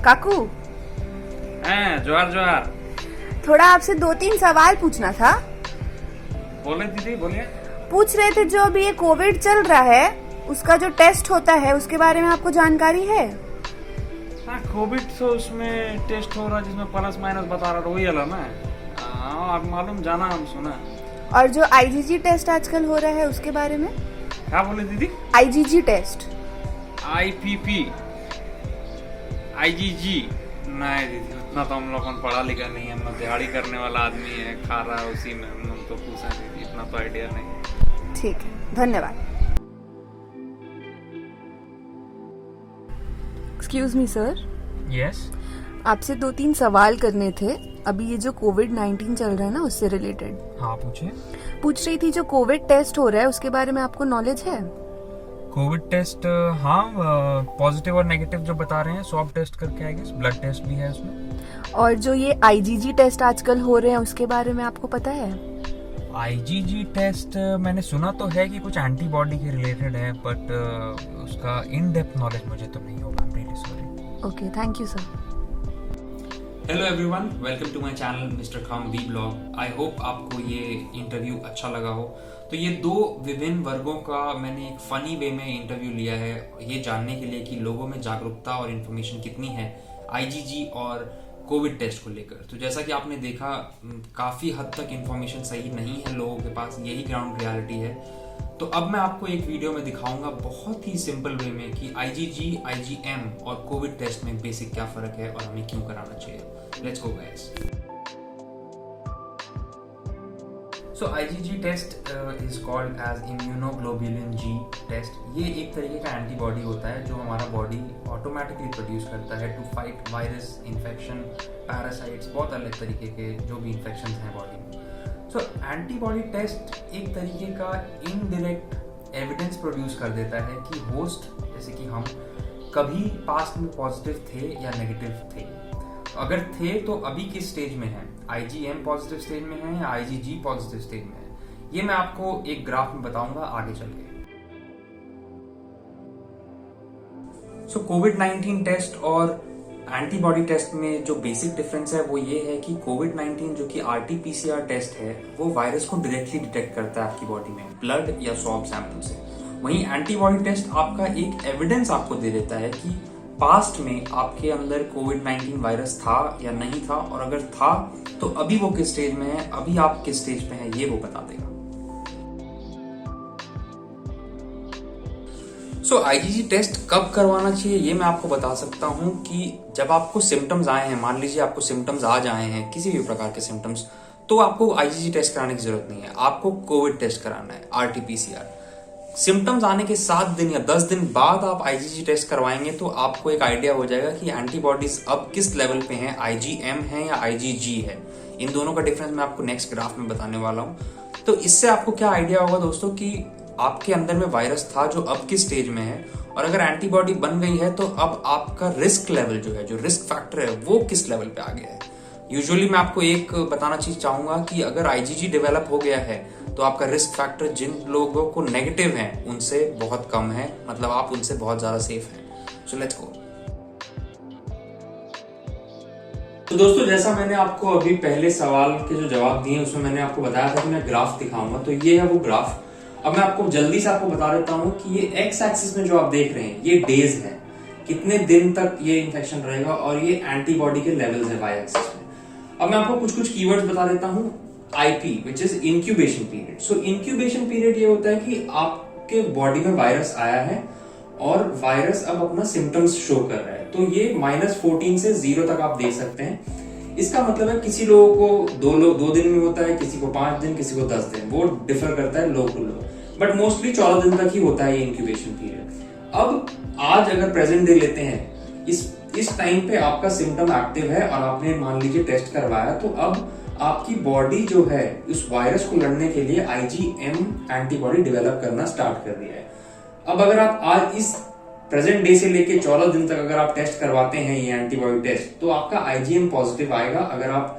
काकू, जोहार जोहार। थोड़ा आपसे 2-3 सवाल पूछना था। बोले दीदी, बोलिए। पूछ रहे थे जो अभी ये कोविड चल रहा है उसका जो टेस्ट होता है उसके बारे में आपको जानकारी है? हाँ, कोविड तो उसमें टेस्ट हो रहा है जिसमें प्लस माइनस बता रहा, वही वाला ना। हाँ, आप मालूम जाना, हम सुना। और जो आईजीजी टेस्ट आजकल हो रहा है उसके बारे में? क्या बोले दीदी? IgG test. IPP, IgG नहीं दीदी, उतना तो हम लोगों ने पढ़ा लिखा नहीं है। हम दिहाड़ी करने वाला आदमी है, खा रहा है उसी में। हम तो पूछा दीदी, इतना तो आइडिया नहीं है। ठीक है, धन्यवाद। Excuse me sir. यस। आपसे 2-3 सवाल करने थे। अभी ये जो कोविड-19 चल रहा है ना उससे रिलेटेड। हाँ, पूछिए। पूछ रही थी जो कोविड टेस्ट हो रहा है उसके बारे में आपको नॉलेज है? कोविड टेस्ट, हाँ, पॉजिटिव और नेगेटिव जो बता रहे हैं, स्वैब टेस्ट करके आई गेस, ब्लड टेस्ट भी है उसमें। और जो ये आईजीजी टेस्ट आजकल हो रहे हैं उसके बारे में आपको पता है? IgG टेस्ट मैंने सुना तो है कि कुछ एंटीबॉडी के रिलेटेड है, बट उसका इन डेप्थ नॉलेज मुझे तो नहीं होगा। I am really sorry. Okay, thank you sir. Hello everyone, welcome to my channel mister खाम वी ब्लॉग। आई होप आपको ये इंटरव्यू अच्छा लगा हो। तो ये 2 विभिन्न वर्गों का मैंने एक फनी वे में इंटरव्यू लिया है, ये जानने के लिए कि लोगों में जागरूकता और इन्फॉर्मेशन कितनी है IgG और कोविड टेस्ट को लेकर। तो जैसा कि आपने देखा, काफ़ी हद तक इन्फॉर्मेशन सही नहीं है लोगों के पास, यही ग्राउंड रियलिटी है। तो अब मैं आपको एक वीडियो में दिखाऊंगा बहुत ही सिंपल वे में कि IgG, IgM और कोविड टेस्ट में बेसिक क्या फ़र्क है और हमें क्यों कराना चाहिए। Let's go guys. So IgG test is called as immunoglobulin G test. ये एक तरीके का एंटीबॉडी होता है जो हमारा बॉडी ऑटोमेटिकली प्रोड्यूस करता है to fight virus, infection, parasites, बहुत अलग तरीके के जो भी इन्फेक्शन हैं बॉडी में। सो एंटीबॉडी टेस्ट एक तरीके का इनडायरेक्ट एविडेंस प्रोड्यूस कर देता है कि होस्ट, जैसे कि हम, कभी पास्ट में पॉजिटिव थे या नेगेटिव थे। अगर थे तो अभी किस स्टेज में है, IgM पॉजिटिव स्टेज में है या IgG पॉजिटिव स्टेज में है, ये मैं आपको एक ग्राफ में बताऊंगा आगे चल के। सो कोविड-19 टेस्ट और एंटीबॉडी टेस्ट में जो बेसिक डिफरेंस है वो ये है कि कोविड-19 जो कि RT-PCR टेस्ट है वो वायरस को डायरेक्टली डिटेक्ट करता है आपकी बॉडी में ब्लड या स्वैब सैंपल से। वहीं एंटीबॉडी टेस्ट आपका एक एविडेंस आपको दे देता है कि पास्ट में आपके अंदर कोविड-19 वायरस था या नहीं था, और अगर था तो अभी वो किस स्टेज में है, अभी आप किस स्टेज पे हैं, ये वो बता देगा। सो IgG टेस्ट कब करवाना चाहिए ये मैं आपको बता सकता हूं कि जब आपको सिम्टम्स आए हैं, मान लीजिए आपको सिम्टम्स आज आए हैं, किसी भी प्रकार के सिम्टम्स, तो आपको IgG टेस्ट कराने की जरूरत नहीं है, आपको कोविड टेस्ट कराना है, RT-PCR। सिम्टम्स आने के 7 दिन या 10 दिन बाद आप IgG टेस्ट करवाएंगे तो आपको एक आइडिया हो जाएगा कि एंटीबॉडीज अब किस लेवल पे हैं, IgM है या IgG है। इन दोनों का डिफरेंस मैं आपको नेक्स्ट ग्राफ में बताने वाला हूं। तो इससे आपको क्या आइडिया होगा दोस्तों कि आपके अंदर में वायरस था जो अब किस स्टेज में है, और अगर एंटीबॉडी बन गई है तो अब आपका रिस्क लेवल जो है, जो रिस्क फैक्टर है, वो किस लेवल पे आ गया है। यूजुअली मैं आपको एक बताना चीज चाहूंगा कि अगर IgG डेवलप हो गया है तो आपका रिस्क फैक्टर जिन लोगों को नेगेटिव है उनसे बहुत कम है, मतलब आप उनसे बहुत ज्यादा सेफ हैं। So let's go. तो दोस्तों, जैसा मैंने आपको अभी पहले सवाल के जो जवाब दिए उसमें मैंने आपको बताया था कि मैं ग्राफ दिखाऊंगा, तो ये है वो ग्राफ। अब मैं आपको जल्दी से आपको बता देता हूं कि ये एक्स एक्सिस में जो आप देख रहे हैं ये डेज है, कितने दिन तक ये इन्फेक्शन रहेगा, और ये एंटीबॉडी के लेवल्स है वाई एक्सिस में। अब मैं आपको कुछ कीवर्ड्स बता देता हूं। IP which is incubation period. So incubation period ये होता है कि आपके बॉडी में वायरस आया है और वायरस अब अपना सिम्टम्स शो कर रहा है, तो ये -14 से 0 तक आप देख सकते हैं। इसका मतलब है किसी लोगों को 2 दिन में होता है, किसी को 5 दिन, किसी को 10 दिन, वो डिफर करता है लोग टू लोग, बट मोस्टली 14 दिन तक ही होता है ये इंक्यूबेशन पीरियड। अब आज अगर प्रेजेंट डे लेते हैं, इस टाइम पे आपका सिम्टम एक्टिव है और आपने मान लीजिए टेस्ट करवाया, तो अब आपकी बॉडी जो है उस वायरस को लड़ने के लिए IgM एंटीबॉडी डेवलप करना स्टार्ट कर दिया है। अब अगर आप आज इस प्रेजेंट डे से लेके 14 दिन तक अगर आप टेस्ट करवाते हैं ये एंटीबॉडी टेस्ट, तो आपका IgM पॉजिटिव आएगा अगर आप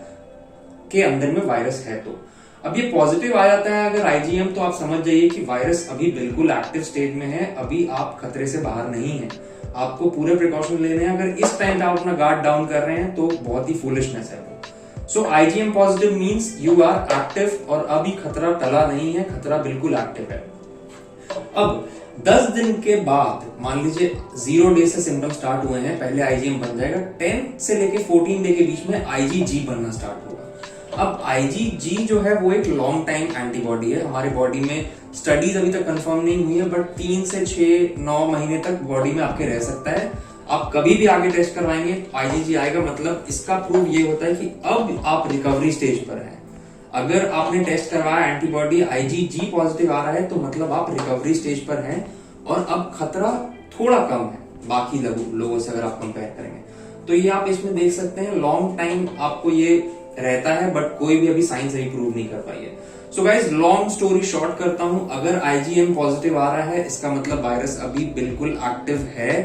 के अंदर में वायरस है तो। अब ये पॉजिटिव आ जाता है अगर IgM, तो आप समझ जाइए कि वायरस अभी बिल्कुल एक्टिव स्टेज में है, अभी आप खतरे से बाहर नहीं है। आपको पूरे प्रिकॉशन लेने हैं। अगर इस टाइम पे आप अपना गार्ड डाउन कर रहे हैं तो बहुत ही फूलिशनेस है वो। So IgM positive means you are active और अभी खतरा टला नहीं है, खतरा बिल्कुल एक्टिव है। अब 10 दिन के बाद मान लीजिए 0 डे से सिम्टम स्टार्ट हुए हैं, पहले IgM बन जाएगा। 10 से लेके 14 डे के बीच में IgG बनना स्टार्ट होगा। अब IgG जो है वो एक लॉन्ग टाइम एंटीबॉडी है। हमारी बॉडी में स्टडीज अभी तक कंफर्म नहीं हुई है, बट 3 से 6-9 महीने तक बॉडी में आपके रह सकता है। आप कभी भी आगे टेस्ट करवाएंगे IgG आएगा, मतलब इसका प्रूफ ये होता है कि अब आप रिकवरी स्टेज पर हैं। अगर आपने टेस्ट करवाया एंटीबॉडी IgG पॉजिटिव आ रहा है तो मतलब आप रिकवरी स्टेज पर हैं और अब खतरा थोड़ा कम है बाकी लोगों से अगर आप कंपेयर करेंगे। तो ये आप इसमें देख सकते हैं लॉन्ग टाइम आपको ये रहता है, बट कोई भी अभी साइंस अभी प्रूव नहीं कर पाई है। So guys, long story short करता हूं, अगर IgM पॉजिटिव आ रहा है इसका मतलब वायरस अभी बिल्कुल एक्टिव है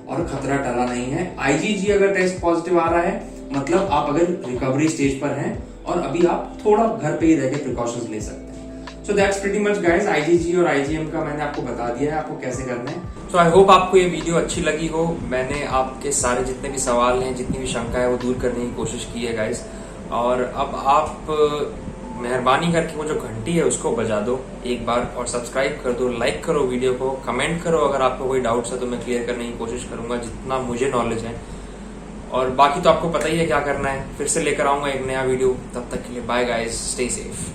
और खतरा टला नहीं है। IgG अगर टेस्ट पॉजिटिव आ रहा है मतलब आप अगर रिकवरी स्टेज पर हैं और अभी आप थोड़ा घर पे ही रह के प्रिकॉशंस ले सकते हैं। So that's pretty much guys, IgG और IgM का मैंने आपको बता दिया है आपको कैसे करना है। सो आई होप आपको ये वीडियो अच्छी लगी हो। मैंने आपके सारे जितने भी सवाल हैं, जितनी भी शंका है वो दूर करने की कोशिश की है गाइस। और अब आप मेहरबानी करके वो जो घंटी है उसको बजा दो एक बार और सब्सक्राइब कर दो, लाइक करो वीडियो को, कमेंट करो अगर आपको कोई डाउट्स है तो मैं क्लियर करने की कोशिश करूंगा जितना मुझे नॉलेज है। और बाकी तो आपको पता ही है क्या करना है। फिर से लेकर आऊंगा एक नया वीडियो, तब तक के लिए बाय गाइस, स्टे सेफ।